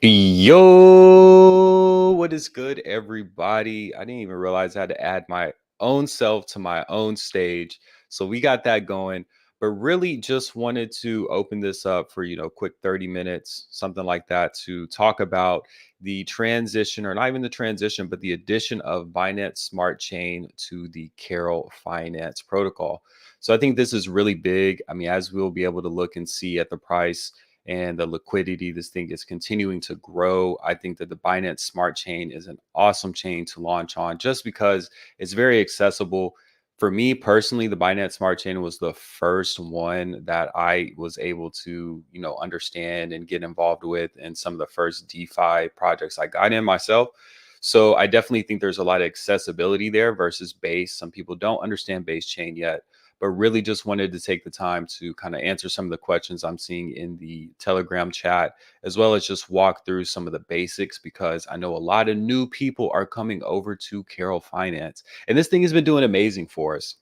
Yo, what is good, everybody? I didn't even realize I had to add my own self to my own stage. So we got that going, but really just wanted to open this up for, quick 30 minutes, something like that, to talk about the transition, or not even the transition, but the addition of Binance Smart Chain to the Carol Finance protocol. So I think this is really big. I mean, as we'll be able to look and see at the price and the liquidity, this thing is continuing to grow. I think that the Binance Smart Chain is an awesome chain to launch on just because it's very accessible. For me personally, the Binance Smart Chain was the first one that I was able to, understand and get involved with, and some of the first DeFi projects I got in myself. So I definitely think there's a lot of accessibility there versus Base. Some people don't understand Base Chain yet, but really just wanted to take the time to kind of answer some of the questions I'm seeing in the Telegram chat, as well as just walk through some of the basics, because I know a lot of new people are coming over to Carol Finance, and this thing has been doing amazing for us.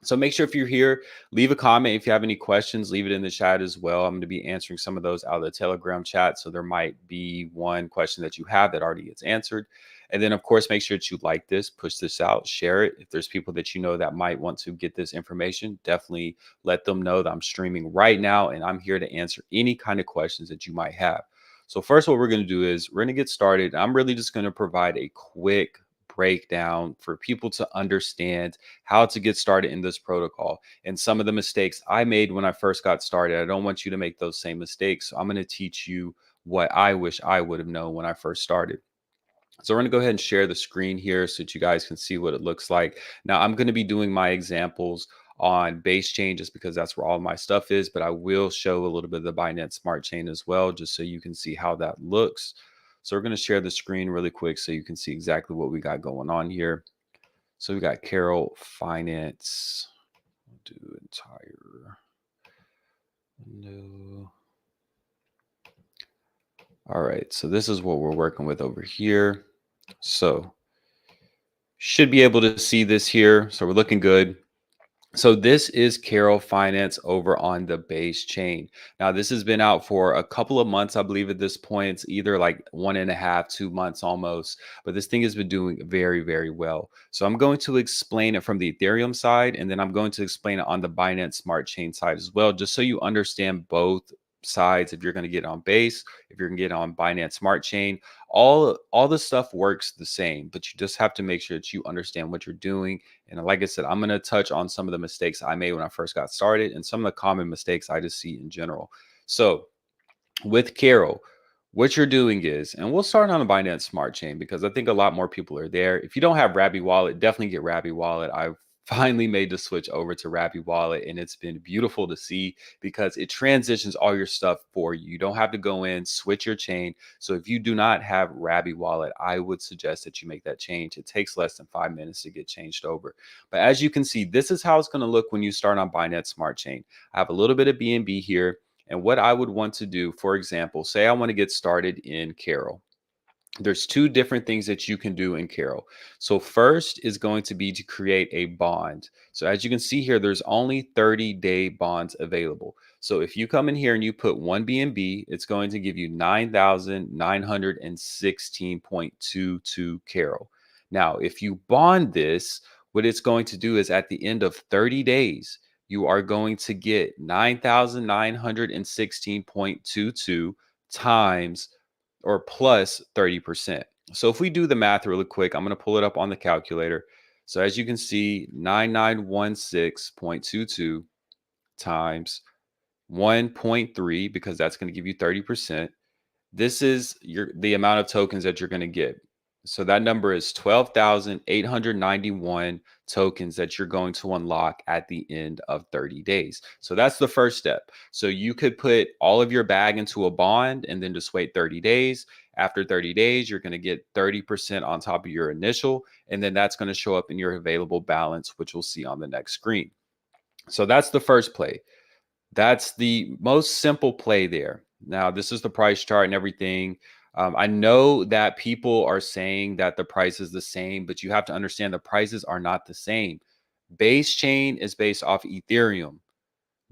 So make sure if you're here, leave a comment. If you have any questions, leave it in the chat as well. I'm going to be answering some of those out of the Telegram chat. So there might be one question that you have that already gets answered. And then, of course, make sure that you like this, push this out, share it. If there's people that you know that might want to get this information, definitely let them know that I'm streaming right now and I'm here to answer any kind of questions that you might have. So first, what we're going to do is we're going to get started. I'm really just going to provide a quick breakdown for people to understand how to get started in this protocol and some of the mistakes I made when I first got started. I don't want you to make those same mistakes. So I'm going to teach you what I wish I would have known when I first started. So we're going to go ahead and share the screen here so that you guys can see what it looks like. Now I'm going to be doing my examples on base chain just because that's where all my stuff is, but I will show a little bit of the Binance Smart Chain as well, just so you can see how that looks. So we're going to share the screen really quick so you can see exactly what we got going on here. So we got Carol Finance. I'll do entire window. All right, so this is what we're working with over here. So should be able to see this here. So we're looking good. So this is Carol Finance over on the base chain. Now, this has been out for a couple of months, I believe at this point. It's either like 1.5, 2 months almost, but this thing has been doing very, very well. So I'm going to explain it from the Ethereum side, and then I'm going to explain it on the Binance Smart Chain side as well, just so you understand both sides. If you're going to get on base, if you're going to get on Binance Smart Chain, all the stuff works the same, but you just have to make sure that you understand what you're doing. And like I said, I'm going to touch on some of the mistakes I made when I first got started and some of the common mistakes I just see in general. So with Carol, what you're doing is, and we'll start on the Binance Smart Chain because I think a lot more people are there. If you don't have Rabby Wallet, definitely get Rabby Wallet. I've finally made the switch over to Rabby Wallet, and it's been beautiful to see because it transitions all your stuff for you. You don't have to go in, switch your chain. So if you do not have Rabby Wallet, I would suggest that you make that change. It takes less than 5 minutes to get changed over. But as you can see, this is how it's going to look when you start on Binance Smart Chain. I have a little bit of BNB here. And what I would want to do, for example, say I want to get started in Carol. There's two different things that you can do in Carol. So first is going to be to create a bond. So as you can see here, there's only 30-day bonds available. So if you come in here and you put one BNB, it's going to give you 9,916.22 Carol. Now, if you bond this, what it's going to do is at the end of 30 days, you are going to get 9,916.22 times or plus 30%. So if we do the math really quick, I'm going to pull it up on the calculator. So as you can see, 9916.22 times 1.3, because that's going to give you 30%. This is the amount of tokens that you're going to get. So that number is 12,891 tokens that you're going to unlock at the end of 30 days. So that's the first step. So you could put all of your bag into a bond and then just wait 30 days. After 30 days, you're going to get 30% on top of your initial, and then that's going to show up in your available balance, which we'll see on the next screen. So that's the first play. That's the most simple play there. Now, this is the price chart and everything. I know that people are saying that the price is the same, but you have to understand the prices are not the same. Base chain is based off Ethereum.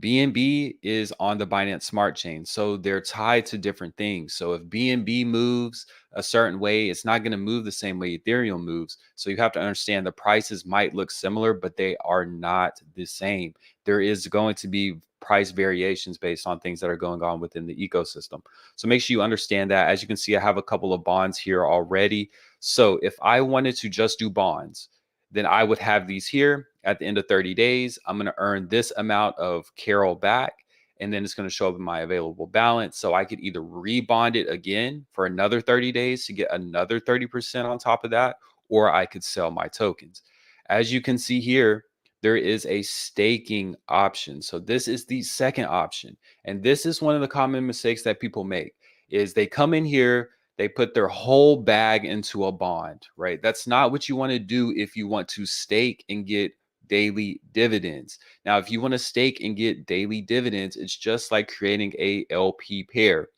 BNB is on the Binance Smart Chain. So they're tied to different things. So if BNB moves a certain way, it's not going to move the same way Ethereum moves. So you have to understand the prices might look similar, but they are not the same. There is going to be price variations based on things that are going on within the ecosystem. So make sure you understand that. As you can see, I have a couple of bonds here already. So if I wanted to just do bonds, then I would have these here at the end of 30 days. I'm going to earn this amount of Carol back, and then it's going to show up in my available balance. So I could either rebond it again for another 30 days to get another 30% on top of that, or I could sell my tokens. As you can see here, there is a staking option. So this is the second option. And this is one of the common mistakes that people make is they come in here, they put their whole bag into a bond, right? That's not what you want to do if you want to stake and get daily dividends. Now, if you want to stake and get daily dividends, it's just like creating a LP pair.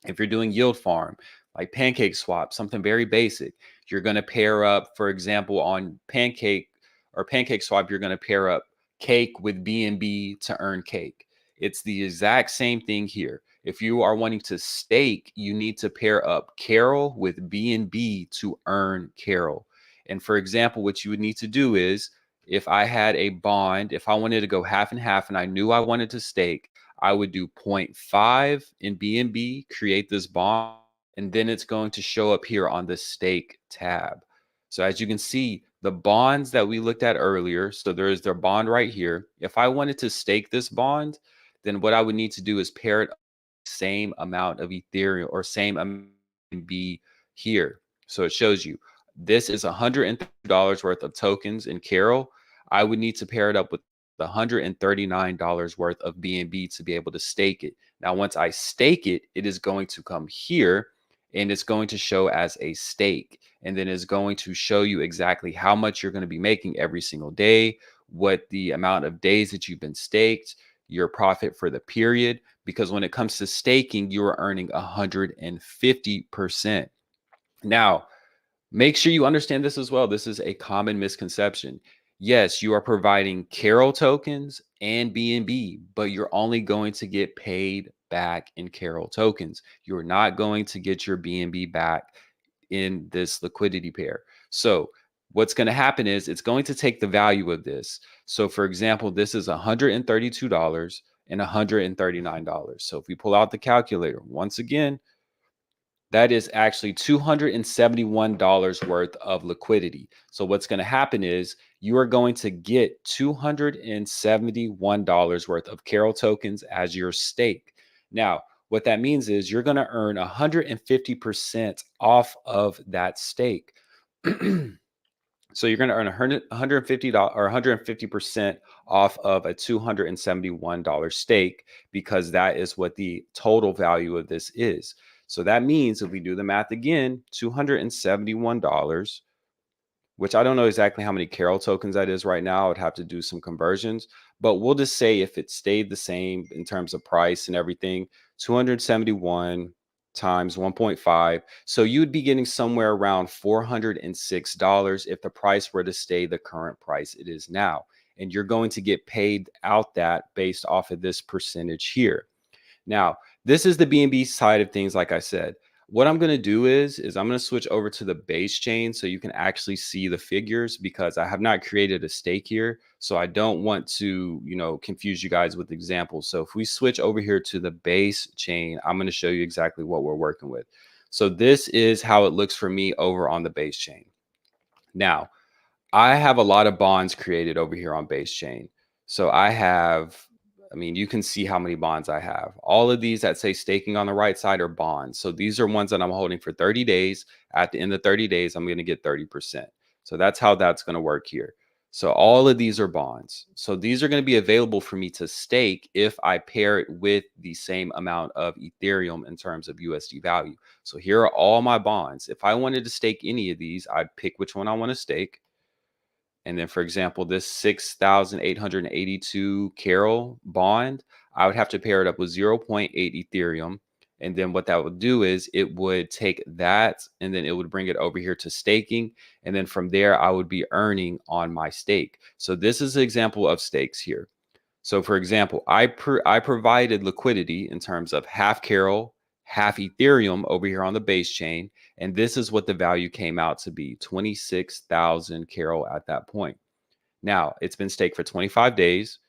If you're doing yield farm, like pancake swap, something very basic, you're going to pair up, for example, on pancake swap, you're going to pair up cake with BNB to earn cake. It's the exact same thing here. If you are wanting to stake, you need to pair up Carol with BNB to earn Carol. And for example, what you would need to do is if I had a bond, if I wanted to go half and half and I knew I wanted to stake, I would do zero point 0.5 in BNB, create this bond, and then it's going to show up here on the stake tab. So as you can see, the bonds that we looked at earlier, so there is their bond right here. If I wanted to stake this bond, then what I would need to do is pair it same amount of Ethereum or same amount of BNB here. So it shows you this is $130 worth of tokens in Carol. I would need to pair it up with the $139 worth of BNB to be able to stake it. Now, once I stake it, it is going to come here and it's going to show as a stake. And then it's going to show you exactly how much you're going to be making every single day, what the amount of days that you've been staked, your profit for the period. Because when it comes to staking, you are earning 150%. Now, make sure you understand this as well. This is a common misconception. Yes, you are providing Carol tokens and BNB, but you're only going to get paid back in Carol tokens. You're not going to get your BNB back in this liquidity pair. So what's going to happen is it's going to take the value of this. So for example, this is $132 and $139. So if we pull out the calculator, once again, that is actually $271 worth of liquidity. So what's going to happen is you are going to get $271 worth of Carol tokens as your stake. Now, what that means is you're going to earn 150% off of that stake. So you're going to earn $150 or 150% off of a $271 stake because that is what the total value of this is. So that means if we do the math again, $271, which I don't know exactly how many Carol tokens that is right now. I would have to do some conversions, but we'll just say if it stayed the same in terms of price and everything, 271 times 1.5. So you would be getting somewhere around $406 if the price were to stay the current price it is now. And you're going to get paid out that based off of this percentage here. Now, this is the BNB side of things, like I said. What I'm going to do is I'm going to switch over to the base chain so you can actually see the figures because I have not created a stake here. So I don't want to, confuse you guys with examples. So if we switch over here to the base chain, I'm going to show you exactly what we're working with. So this is how it looks for me over on the base chain. Now, I have a lot of bonds created over here on base chain. So you can see how many bonds I have. All of these that say staking on the right side are bonds. So these are ones that I'm holding for 30 days. At the end of 30 days, I'm going to get 30%. So that's how that's going to work here. So all of these are bonds. So these are going to be available for me to stake if I pair it with the same amount of Ethereum in terms of USD value. So here are all my bonds. If I wanted to stake any of these, I'd pick which one I want to stake. And then, for example, this 6,882 Carol bond, I would have to pair it up with 0.8 Ethereum. And then what that would do is it would take that and then it would bring it over here to staking. And then from there, I would be earning on my stake. So this is an example of stakes here. So, for example, I provided liquidity in terms of half Carol, half Ethereum over here on the base chain, and this is what the value came out to be: 26,000 Carol at that point. Now, it's been staked for 25 days.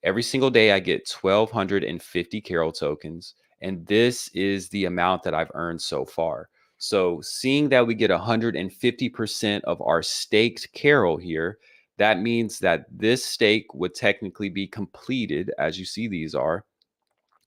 Every single day, I get 1,250 Carol tokens, and this is the amount that I've earned so far. So, seeing that we get 150% of our staked Carol here, that means that this stake would technically be completed, as you see these are,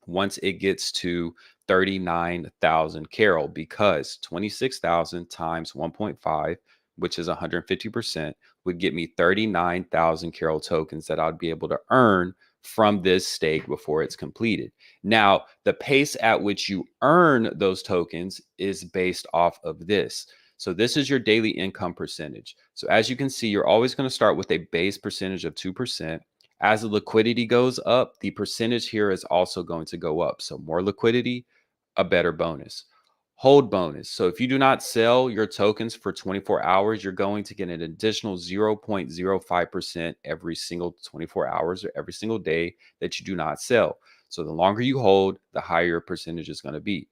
once it gets to 39,000 Carol, because 26,000 times 1.5, which is 150%, would get me 39,000 Carol tokens that I'd be able to earn from this stake before it's completed. Now, the pace at which you earn those tokens is based off of this. So this is your daily income percentage. So as you can see, you're always going to start with a base percentage of 2%. As the liquidity goes up, the percentage here is also going to go up. So more liquidity, a better bonus. Hold bonus. So if you do not sell your tokens for 24 hours, you're going to get an additional 0.05% every single 24 hours or every single day that you do not sell. So the longer you hold, the higher your percentage is going to be.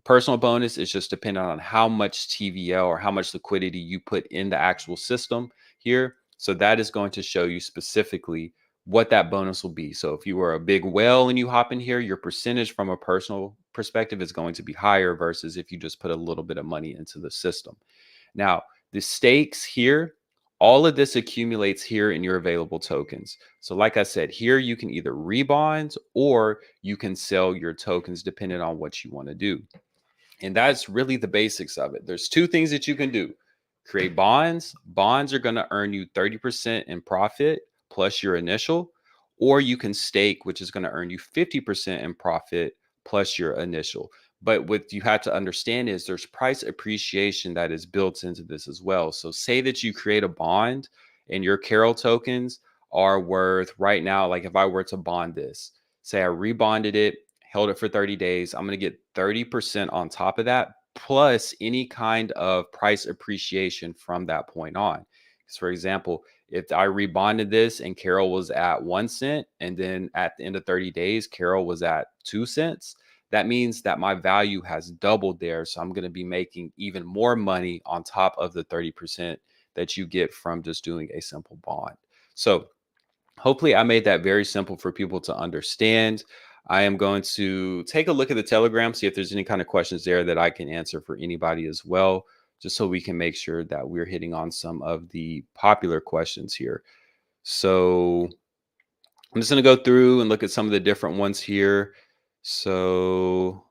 Personal bonus is just dependent on how much TVL or how much liquidity you put in the actual system here. So that is going to show you specifically what that bonus will be. So if you were a big whale and you hop in here, your percentage from a personal perspective is going to be higher versus if you just put a little bit of money into the system. Now, the stakes here, all of this accumulates here in your available tokens. So like I said, here you can either rebond or you can sell your tokens depending on what you want to do. And that's really the basics of it. There's two things that you can do: create bonds. Bonds are going to earn you 30% in profit plus your initial, or you can stake, which is going to earn you 50% in profit plus your initial. But what you have to understand is there's price appreciation that is built into this as well. So say that you create a bond and your Carol tokens are worth right now, like if I were to bond this, say I rebonded it, held it for 30 days, I'm going to get 30% on top of that, plus any kind of price appreciation from that point on. Because, for example, if I rebonded this and Carol was at 1 cent, and then at the end of 30 days, Carol was at 2 cents, that means that my value has doubled there. So I'm going to be making even more money on top of the 30% that you get from just doing a simple bond. So hopefully I made that very simple for people to understand. I am going to take a look at the Telegram, see if there's any kind of questions there that I can answer for anybody as well, just so we can make sure that we're hitting on some of the popular questions here. So I'm just going to go through and look at some of the different ones here. So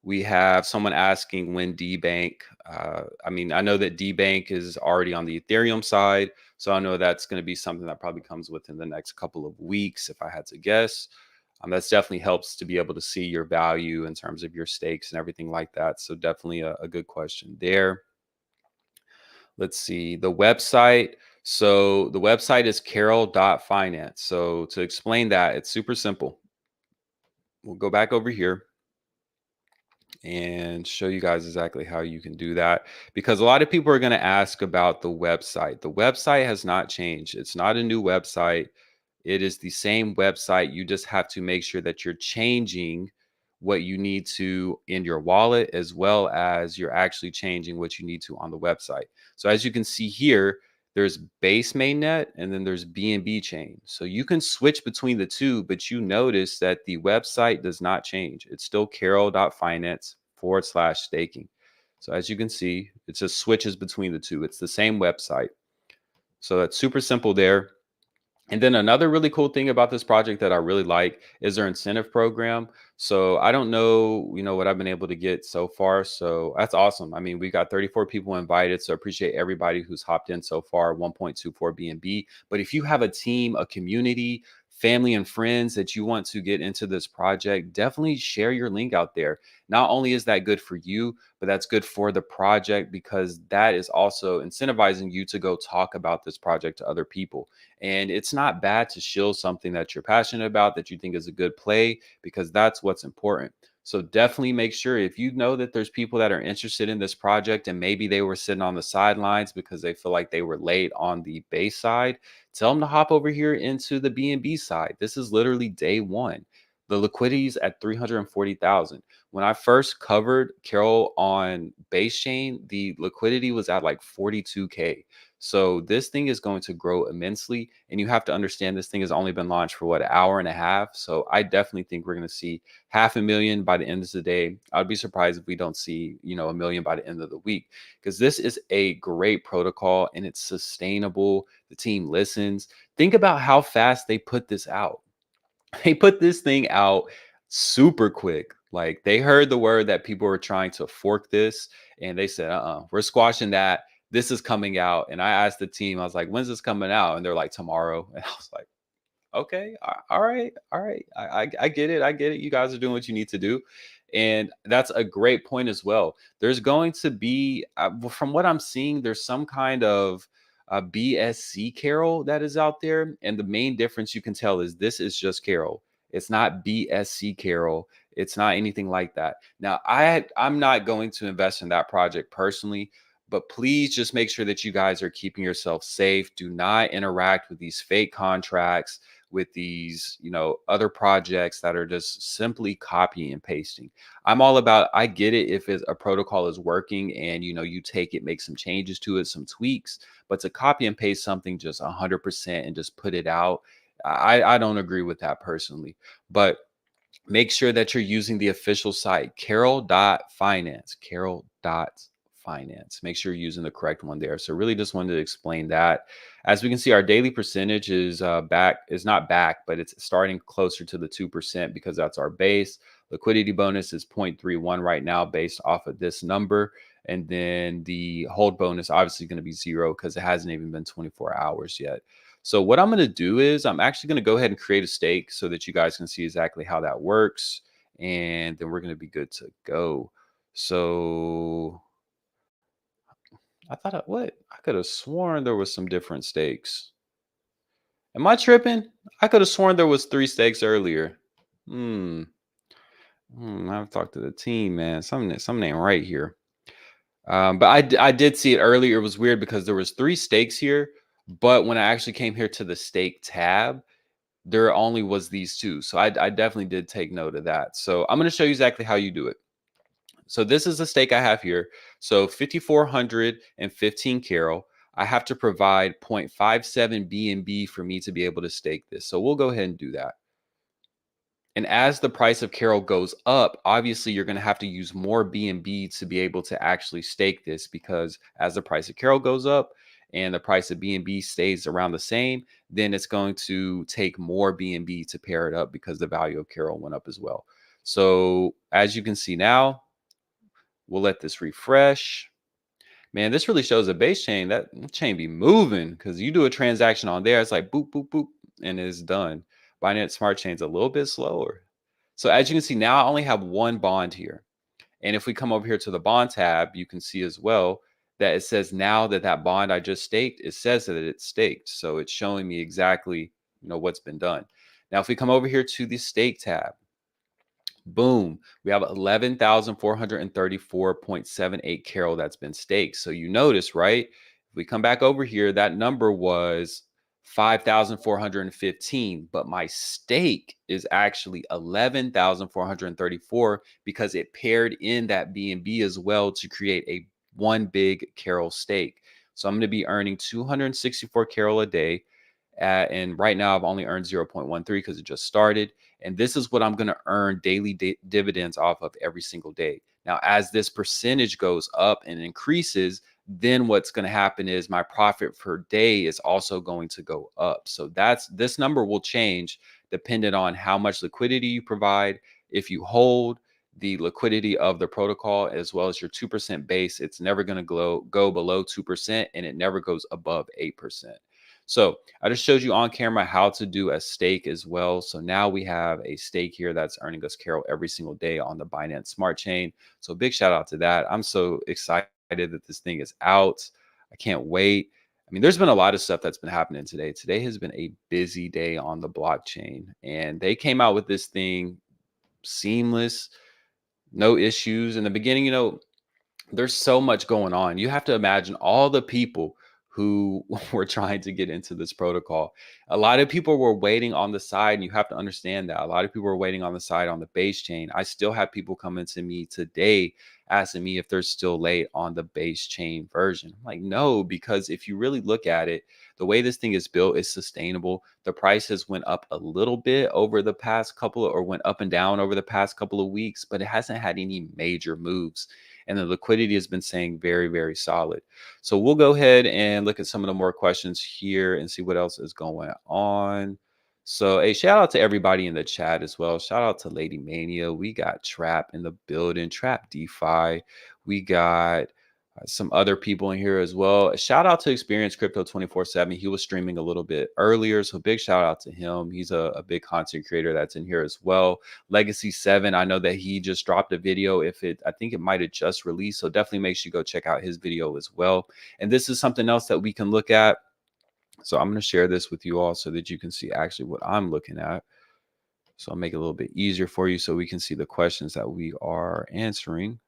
we have someone asking when D-Bank. I know that D-Bank is already on the Ethereum side, so I know that's going to be something that probably comes within the next couple of weeks, if I had to guess. That's definitely helps to be able to see your value in terms of your stakes and everything like that. So definitely a good question there. Let's see the website. So the website is carol.finance. So to explain that, it's super simple. We'll go back over here and show you guys exactly how you can do that, because a lot of people are going to ask about the website. The website has not changed. It's not a new website. It is the same website. You just have to make sure that you're changing what you need to in your wallet, as well as you're actually changing what you need to on the website. So as you can see here, there's base mainnet and then there's BNB chain. So you can switch between the two, but you notice that the website does not change. It's still carol.finance/staking. So as you can see, it just switches between the two. It's the same website. So that's super simple there. And then another really cool thing about this project that I really like is their incentive program. So I don't know, what I've been able to get so far. So that's awesome. I mean, we got 34 people invited. So I appreciate everybody who's hopped in so far, 1.24 BNB. But if you have a team, a community, family and friends that you want to get into this project, definitely share your link out there. Not only is that good for you, but that's good for the project, because that is also incentivizing you to go talk about this project to other people. And it's not bad to shill something that you're passionate about, that you think is a good play, because that's what's important. So definitely make sure if you know that there's people that are interested in this project and maybe they were sitting on the sidelines because they feel like they were late on the base side, tell them to hop over here into the B&B side. This is literally day one. The liquidity is at 340,000. When I first covered Carol on base chain, the liquidity was at like 42K. So this thing is going to grow immensely. And you have to understand this thing has only been launched for what, an hour and a half. So I definitely think we're going to see 500,000 by the end of the day. I'd be surprised if we don't see, 1 million by the end of the week, because this is a great protocol and it's sustainable. The team listens. Think about how fast they put this out. They put this thing out super quick. Like they heard the word that people were trying to fork this and they said, we're squashing that. This is coming out. And I asked the team, I was like, when's this coming out? And they're like, tomorrow. And I was like, okay, all right, all right. I get it. I get it. You guys are doing what you need to do. And that's a great point as well. There's going to be, from what I'm seeing, there's some kind of BSC Carol that is out there. And the main difference you can tell is this is just Carol. It's not BSC Carol. It's not anything like that. Now, I'm not going to invest in that project personally, but please just make sure that you guys are keeping yourself safe. Do not interact with these fake contracts, with these, other projects that are just simply copying and pasting. I'm all about, I get it if a protocol is working and, you take it, make some changes to it, some tweaks, but to copy and paste something just 100% and just put it out, I don't agree with that personally. But make sure that you're using the official site, carol.finance, carol.finance. Make sure you're using the correct one there. So really just wanted to explain that. As we can see, our daily percentage is not back, but it's starting closer to the 2% because that's our base. Liquidity bonus is 0.31 right now based off of this number. And then the hold bonus obviously going to be 0 because it hasn't even been 24 hours yet. So what I'm going to do is I'm actually going to go ahead and create a stake so that you guys can see exactly how that works. And then we're going to be good to go. So I thought, what? I could have sworn there was some different stakes. Am I tripping? I could have sworn there was 3 stakes earlier. I've talked to the team, man. Something ain't right here. But I did see it earlier. It was weird because there was 3 stakes here. But when I actually came here to the stake tab, there only was these 2. So I definitely did take note of that. So I'm going to show you exactly how you do it. So this is the stake I have here. So 5,415 Carol. I have to provide 0.57 BNB for me to be able to stake this. So we'll go ahead and do that. And as the price of Carol goes up, obviously you're going to have to use more BNB to be able to actually stake this, because as the price of Carol goes up and the price of BNB stays around the same, then it's going to take more BNB to pair it up because the value of Carol went up as well. So as you can see now, we'll let this refresh. Man, this really shows a base chain. That chain be moving because you do a transaction on there. It's like boop, boop, boop, and it's done. Binance Smart Chain's a little bit slower. So as you can see, now I only have one bond here. And if we come over here to the bond tab, you can see as well that it says now that that bond I just staked, it says that it's staked. So it's showing me exactly, what's been done. Now, if we come over here to the stake tab, boom, we have 11,434.78 Carol that's been staked. So you notice, right? If we come back over here, that number was 5,415, but my stake is actually 11,434 because it paired in that BNB as well to create a one big Carol stake. So I'm going to be earning 264 Carol a day. And right now I've only earned 0.13 because it just started. And this is what I'm going to earn daily dividends off of every single day. Now, as this percentage goes up and increases, then what's going to happen is my profit per day is also going to go up. So this number will change dependent on how much liquidity you provide. If you hold the liquidity of the protocol as well as your 2% base, it's never going to go below 2% and it never goes above 8%. So I just showed you on camera how to do a stake as well. So now we have a stake here that's earning us Carol every single day on the Binance Smart Chain. So big shout out to that. I'm so excited that this thing is out. I can't wait. I mean, there's been a lot of stuff that's been happening today. Today has been a busy day on the blockchain, and they came out with this thing seamless. no issues. In the beginning, there's so much going on. You have to imagine all the people who were trying to get into this protocol. A lot of people were waiting on the side, and you have to understand that a lot of people were waiting on the side on the base chain. I still have people coming to me today asking me if they're still late on the base chain version. I'm like, no, because if you really look at it, the way this thing is built is sustainable. The price has went up a little bit over the past or went up and down over the past couple of weeks, but it hasn't had any major moves, and the liquidity has been staying very, very solid. So we'll go ahead and look at some of the more questions here and see what else is going on. So, a shout out to everybody in the chat as well. Shout out to Lady Mania. We got Trap in the building, Trap DeFi. We got some other people in here as well. A shout out to Experience Crypto 24/7. He was streaming a little bit earlier, so big shout out to him. He's a big content creator that's in here as well. Legacy 7, I know that he just dropped a video. I think it might have just released, so definitely make sure you go check out his video as well. And this is something else that we can look at. So I'm going to share this with you all so that you can see actually what I'm looking at. So I'll make it a little bit easier for you so we can see the questions that we are answering.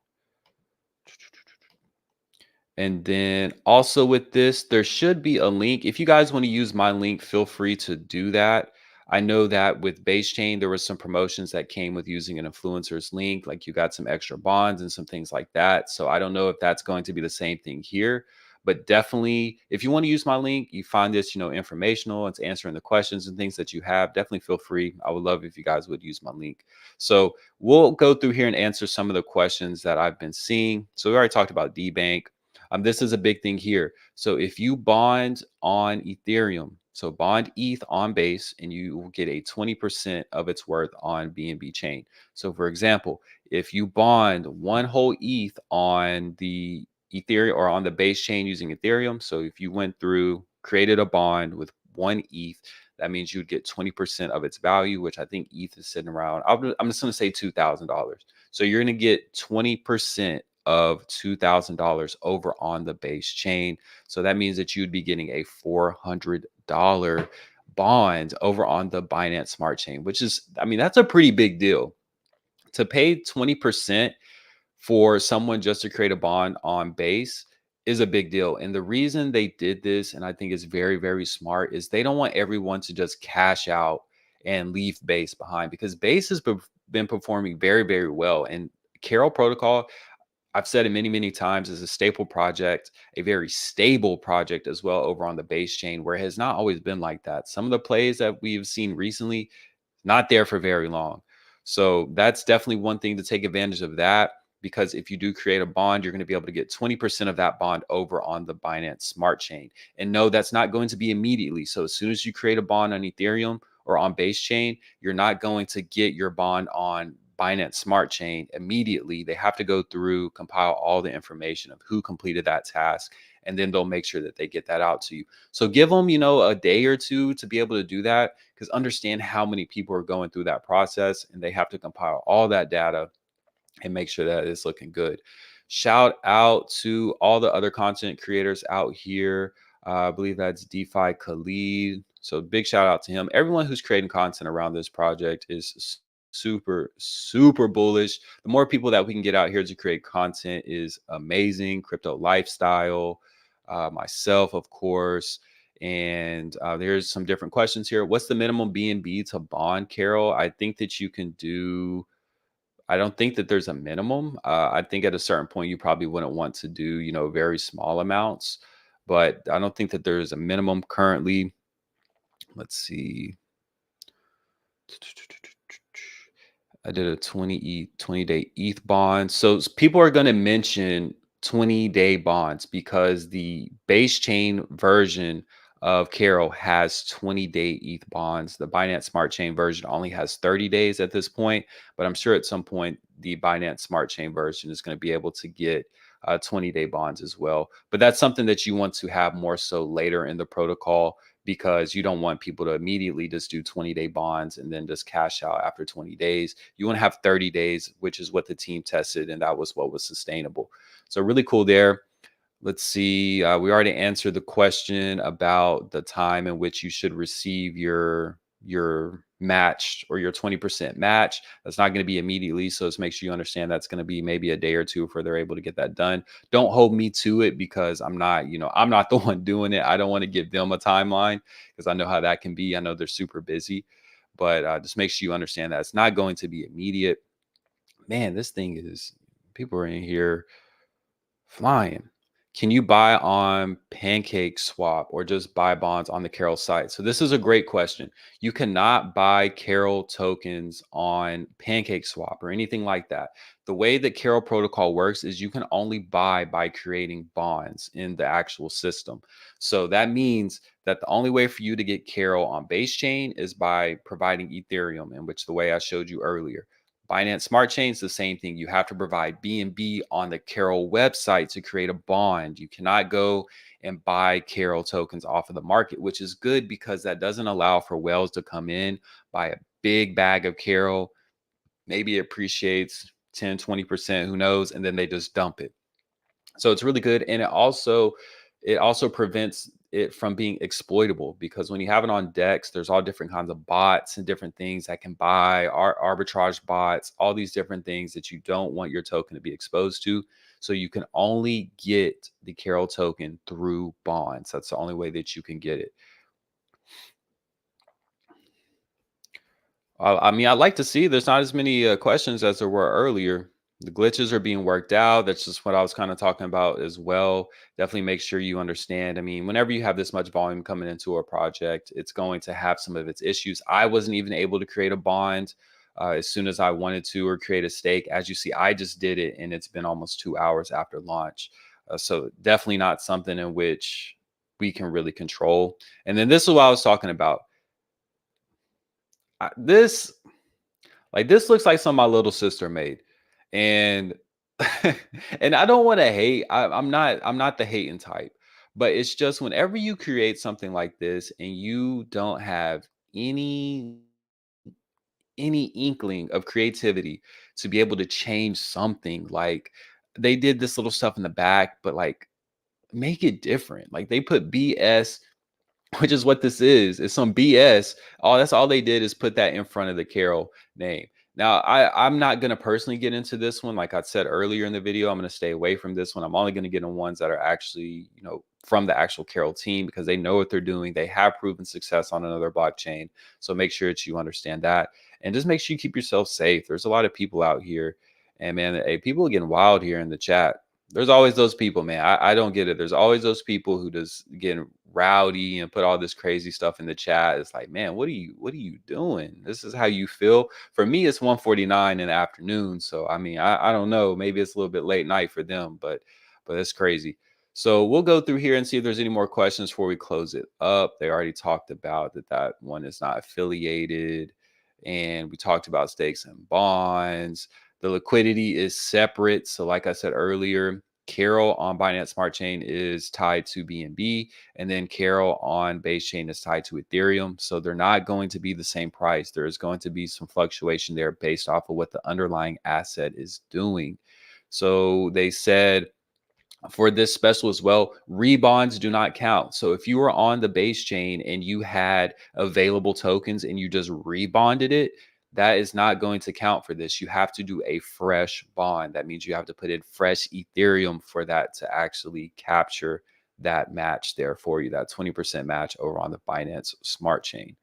And then also with this, there should be a link. If you guys want to use my link, feel free to do that. I know that with Base Chain, there was some promotions that came with using an influencer's link, like you got some extra bonds and some things like that. So I don't know if that's going to be the same thing here, but definitely if you want to use my link, you find this, informational, it's answering the questions and things that you have, definitely feel free. I would love if you guys would use my link. So we'll go through here and answer some of the questions that I've been seeing. So we already talked about DBank. This is a big thing here. So if you bond on Ethereum, so bond ETH on base, and you will get a 20% of its worth on BNB chain. So for example, if you bond one whole ETH on the Ethereum or on the base chain using Ethereum, so if you went through, created a bond with one ETH, that means you'd get 20% of its value, which I think ETH is sitting around, I'm just going to say $2,000. So you're going to get 20% of $2,000 over on the base chain. So that means that you'd be getting a $400 bond over on the Binance Smart Chain, which is, that's a pretty big deal. To pay 20% for someone just to create a bond on base is a big deal. And the reason they did this, and I think is very, very smart, is they don't want everyone to just cash out and leave base behind, because base has been performing very, very well. And Carol Protocol, I've said it many, many times, is a staple project, a very stable project as well over on the base chain, where it has not always been like that. Some of the plays that we've seen recently, not there for very long. So that's definitely one thing to take advantage of that, because if you do create a bond, you're going to be able to get 20% of that bond over on the Binance Smart Chain. And no, that's not going to be immediately. So as soon as you create a bond on Ethereum or on base chain, you're not going to get your bond on Binance Smart Chain immediately. They have to go through, compile all the information of who completed that task, and then they'll make sure that they get that out to you. So give them, a day or two to be able to do that, because understand how many people are going through that process, and they have to compile all that data and make sure that it's looking good. Shout out to all the other content creators out here. I believe that's DeFi Khalid. So big shout out to him. Everyone who's creating content around this project is super, super bullish. The more people that we can get out here to create content is amazing. Crypto lifestyle, myself, of course. And there's some different questions here. What's the minimum BNB to bond, Carol? I think that you can do, I don't think that there's a minimum. I think at a certain point, you probably wouldn't want to do, very small amounts, but I don't think that there's a minimum currently. Let's see. I did a 20-day ETH bond. So people are going to mention 20-day bonds because the base chain version of Carol has 20-day ETH bonds. The Binance Smart Chain version only has 30 days at this point, but I'm sure at some point the Binance Smart Chain version is going to be able to get 20-day bonds as well. But that's something that you want to have more so later in the protocol, because you don't want people to immediately just do 20-day bonds and then just cash out after 20 days. You want to have 30 days, which is what the team tested, and that was what was sustainable. So really cool there. Let's see. We already answered the question about the time in which you should receive your matched or your 20% match. That's not going to be immediately. So just make sure you understand that's going to be maybe a day or two before they're able to get that done. Don't hold me to it because I'm not the one doing it. I don't want to give them a timeline because I know how that can be. I know they're super busy, but just make sure you understand that it's not going to be immediate. Man, this thing is, people are in here flying. Can you buy on Pancake Swap or just buy bonds on the Carol site? So this is a great question. You cannot buy Carol tokens on Pancake Swap or anything like that. The way that Carol protocol works is you can only buy by creating bonds in the actual system. So that means that the only way for you to get Carol on base chain is by providing Ethereum, in which the way I showed you earlier. Binance Smart Chain is the same thing. You have to provide BNB on the Carol website to create a bond. You cannot go and buy Carol tokens off of the market, which is good because that doesn't allow for whales to come in, buy a big bag of Carol. Maybe it appreciates 10, 20%, who knows, and then they just dump it. So it's really good. And it also prevents it from being exploitable because when you have it on decks, there's all different kinds of bots and different things that can buy arbitrage bots, all these different things that you don't want your token to be exposed to. So you can only get the Carol token through bonds. That's the only way that you can get it. I mean, I'd like to see there's not as many questions as there were earlier. The glitches are being worked out. That's just what I was kind of talking about as well. Definitely make sure you understand. I mean, whenever you have this much volume coming into a project, it's going to have some of its issues. I wasn't even able to create a bond as soon as I wanted to or create a stake. As you see, I just did it and it's been almost 2 hours after launch. So definitely not something in which we can really control. And then this is what I was talking about. This this looks like something my little sister made, and and I don't want to hate. I'm not the hating type, but it's just whenever you create something like this and you don't have any any inkling of creativity to be able to change something, like they did this little stuff in the back, but like make it different. Like they put BS, which is what this is. It's some BS. That's all they did is put that in front of the Carol name. Now, I'm not going to personally get into this one. Like I said earlier in the video, I'm going to stay away from this one. I'm only going to get in ones that are actually, from the actual Carol team because they know what they're doing. They have proven success on another blockchain. So make sure that you understand that. And just make sure you keep yourself safe. There's a lot of people out here. And man, hey, people are getting wild here in the chat. There's always those people, man. I don't get it. There's always those people who just get rowdy and put all this crazy stuff in the chat. It's like, man, what are you doing? This is how you feel. For me, it's 1:49 in the afternoon. So I mean, I don't know. Maybe it's a little bit late night for them, but it's crazy. So we'll go through here and see if there's any more questions before we close it up. They already talked about that one is not affiliated. And we talked about stakes and bonds. The liquidity is separate. So like I said earlier, Carol on Binance Smart Chain is tied to BNB, and then Carol on Base Chain is tied to Ethereum. So they're not going to be the same price. There is going to be some fluctuation there based off of what the underlying asset is doing. So they said for this special as well, rebonds do not count. So if you were on the base chain and you had available tokens and you just rebonded it, that is not going to count for this. You have to do a fresh bond. That means you have to put in fresh Ethereum for that to actually capture that match there for you, that 20% match over on the Binance Smart Chain.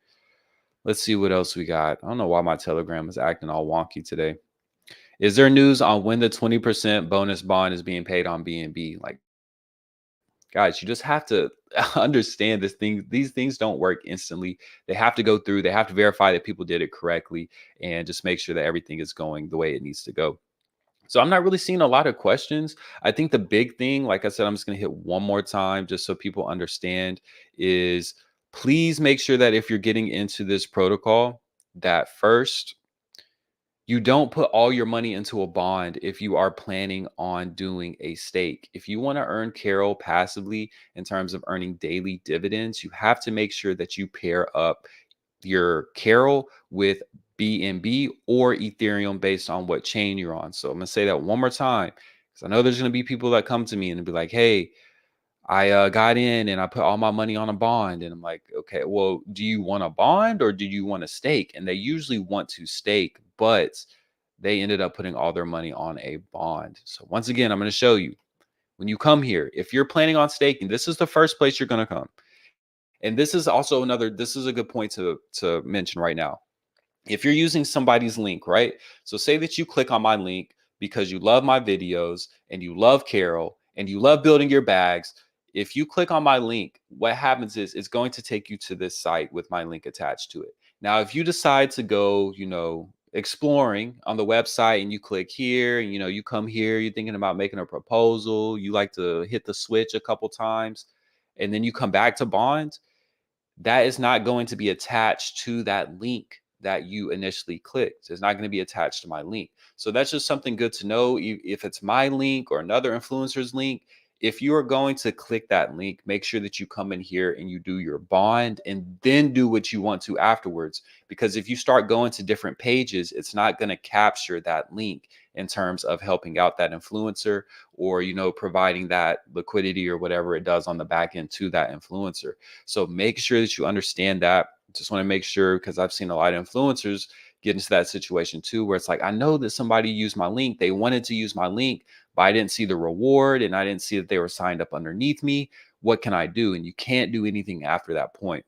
Let's see what else we got. I don't know why my Telegram is acting all wonky today. Is there news on when the 20% bonus bond is being paid on BNB? Like, guys, you just have to understand this thing. These things don't work instantly. They have to go through, they have to verify that people did it correctly and just make sure that everything is going the way it needs to go. So I'm not really seeing a lot of questions. I think the big thing, like I said, I'm just going to hit one more time just so people understand is please make sure that if you're getting into this protocol, that first you don't put all your money into a bond if you are planning on doing a stake. If you want to earn Carol passively in terms of earning daily dividends, you have to make sure that you pair up your Carol with BNB or Ethereum based on what chain you're on. So I'm going to say that one more time because I know there's going to be people that come to me and be like, hey, I got in and I put all my money on a bond. And I'm like, okay, well, do you want a bond or do you want a stake? And they usually want to stake, but they ended up putting all their money on a bond. So once again, I'm going to show you when you come here, if you're planning on staking, this is the first place you're going to come. And this is also this is a good point to mention right now. If you're using somebody's link, right? So say that you click on my link because you love my videos and you love Carol and you love building your bags. If you click on my link, what happens is it's going to take you to this site with my link attached to it. Now, if you decide to go, exploring on the website and you click here and you come here, you're thinking about making a proposal, you like to hit the switch a couple times, and then you come back to bonds, that is not going to be attached to that link that you initially clicked. It's not going to be attached to my link. So that's just something good to know. If it's my link or another influencer's link, if you are going to click that link, make sure that you come in here and you do your bond and then do what you want to afterwards. Because if you start going to different pages, it's not going to capture that link in terms of helping out that influencer or, providing that liquidity or whatever it does on the back end to that influencer. So make sure that you understand that. Just want to make sure, because I've seen a lot of influencers get into that situation too, where it's like, I know that somebody used my link. They wanted to use my link, but I didn't see the reward and I didn't see that they were signed up underneath me. What can I do? And you can't do anything after that point.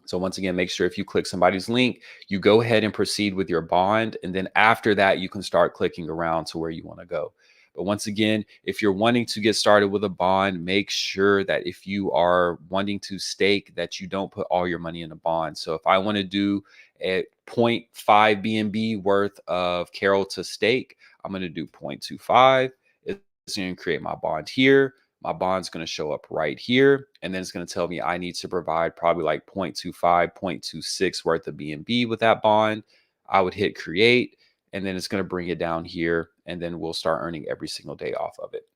So once again, make sure if you click somebody's link, you go ahead and proceed with your bond. And then after that, you can start clicking around to where you want to go. But once again, if you're wanting to get started with a bond, make sure that if you are wanting to stake, that you don't put all your money in a bond. So if I want to do a zero point 0.5 BNB worth of Carol to stake, I'm going to do 0.25. It's going to create my bond here. My bond's going to show up right here. And then it's going to tell me I need to provide probably like 0.25, 0.26 worth of BNB with that bond. I would hit create, and then it's going to bring it down here. And then we'll start earning every single day off of it.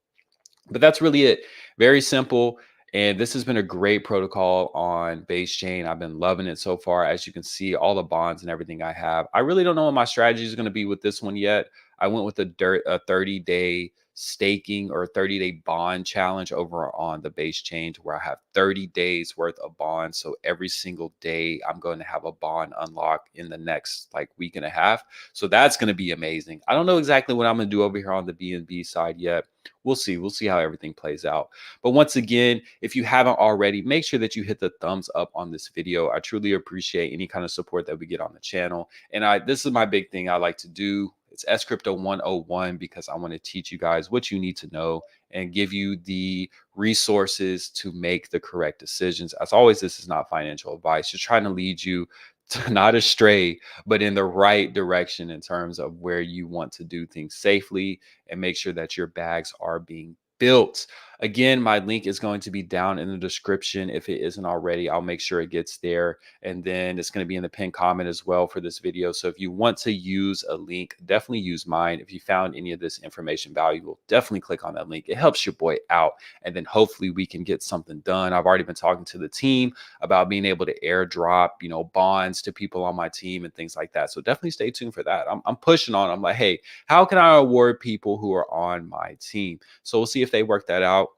But that's really it. Very simple. And this has been a great protocol on base chain. I've been loving it so far. As you can see, all the bonds and everything I have. I really don't know what my strategy is going to be with this one yet. I went with a 30-day staking or 30-day bond challenge over on the base chain to where I have 30 days worth of bonds. So every single day I'm going to have a bond unlock in the next like week and a half. So that's going to be amazing. I don't know exactly what I'm going to do over here on the BNB side yet. We'll see. We'll see how everything plays out. But once again, if you haven't already, make sure that you hit the thumbs up on this video. I truly appreciate any kind of support that we get on the channel. And this is my big thing I like to do. It's S Crypto 101 because I want to teach you guys what you need to know and give you the resources to make the correct decisions. As always, this is not financial advice. Just trying to lead you to not astray, but in the right direction in terms of where you want to do things safely and make sure that your bags are being built. Again, my link is going to be down in the description. If it isn't already, I'll make sure it gets there. And then it's going to be in the pinned comment as well for this video. So if you want to use a link, definitely use mine. If you found any of this information valuable, definitely click on that link. It helps your boy out. And then hopefully we can get something done. I've already been talking to the team about being able to airdrop, bonds to people on my team and things like that. So definitely stay tuned for that. I'm pushing on. I'm like, hey, how can I reward people who are on my team? So we'll see if they work that out.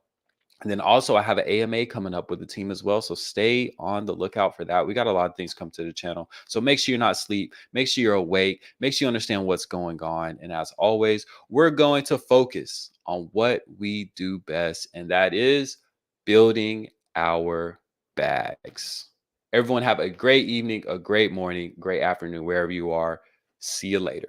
And then also I have an AMA coming up with the team as well. So stay on the lookout for that. We got a lot of things come to the channel. So make sure you're not asleep. Make sure you're awake. Make sure you understand what's going on. And as always, we're going to focus on what we do best. And that is building our bags. Everyone have a great evening, a great morning, great afternoon, wherever you are. See you later.